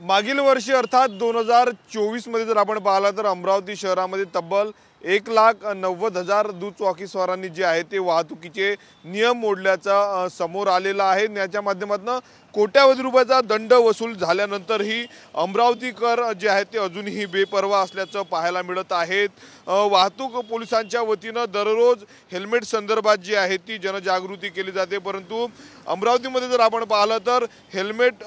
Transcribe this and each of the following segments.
मागील वर्षी अर्थात 2024 मध्ये जर आपण पाहिलं तर अमरावती शहरामध्ये तब्बल 1,90,000 दुचाकीस्वारांनी जे आहे ते वाहतुकीचे नियम मोडल्याचा समोर आलेला आहे। याच्या माध्यमातून कोट्यावधी रुपयाचा दंड वसूल झाल्यानंतरही अमरावतीकर जे आहेत ते अजूनही बेपर्वा असल्याचं पाहायला मिळत आहेत। वाहतूक पोलिसांच्या वतीनं दररोज हेल्मेट संदर्भात जी आहे ती जनजागृती केली जाते, परंतु अमरावतीमध्ये जर आपण पाहिलं तर हेल्मेट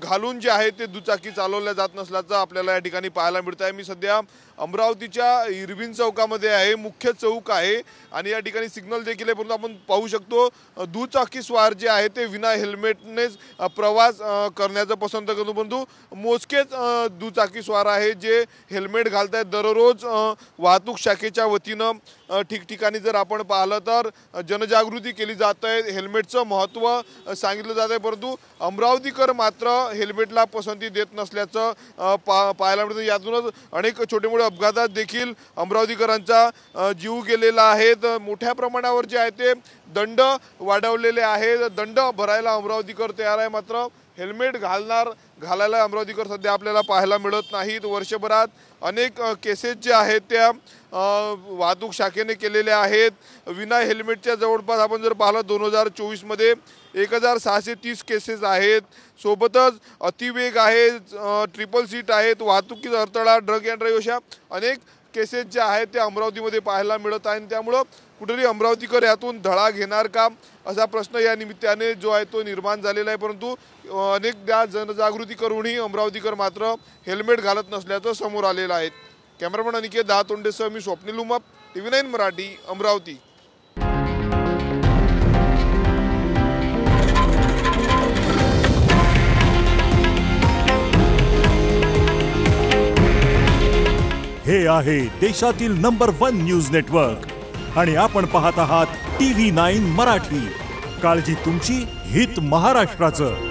घालून जे आहे ते दुचाकी चालवल्या जात नसल्याचं आपल्याला या ठिकाणी पाहायला मिळत आहे। मी सध्या अमरावतीच्या इरविन चौकामध्ये आहे, मुख्य चौक आहे आणि या ठिकाणी सिग्नल देखील आहे, परंतु आपण पाहू शकतो दुचाकी स्वार जे आहे ते विना हेल्मेटनेच प्रवास करण्याचं पसंत करतो, परंतु मोजकेच दुचाकी स्वार आहे जे हेल्मेट घालतात। दररोज वाहतूक शाखेच्या वतीनं ठिकठिकाणी जर आपण पाहिलं तर जनजागृती केली जात आहे, हेल्मेटचं महत्त्व सांगितलं जात आहे, परंतु अमरावतीकर मात्र हेल्मेटला पसंती देत नसल्याचं पाहायला मिळतं। यातूनच अनेक छोटे मोठे अपघातात देखील अमरावतीकरांचा जीव गेलेला आहे। मोठ्या प्रमाणावर जे आहे ते दंड वाढवलेले आहेत, दंड भरायला अमरावतीकर तयार आहे, मात्र हेल्मेट घालायला अमरावतीकर सध्या आपल्याला पाहायला मिळत नाहीत। वर्षभरात अनेक केसेस जे आहेत त्या वाहतूक शाखेने केलेल्या आहेत। विना हेल्मेटच्या जवळपास आपण जर पाहिलं 2024 मध्ये 1,630 केसेस आहेत, सोबतच अतिवेग आहे, ट्रिपल सीट आहेत, वाहतुकीचा अडथळा, ड्रग अँड ड्राईव्ह अशा अनेक केसेस जे आहेत ते अमरावतीमध्ये पाहायला मिळत आहेत। त्यामुळे कुठेतरी अमरावतीकर यातून धडा घेणार का असा प्रश्न या निमित्ताने जो आहे तो निर्माण झालेला आहे, परंतु अनेकदा जनजागृती करूनही अमरावतीकर मात्र हेल्मेट घालत नसल्याचं समोर आलेलं आहे। कॅमेरामन अनिकेत दहातोंडेसह मी स्वप्नील उमाप, TV9 मराठी, अमरावती। हे आहे देशातील नंबर 1 न्यूज नेटवर्क आणि आपण पाहत आहात TV9 मराठी। काळजी तुमची, हित महाराष्ट्राचं।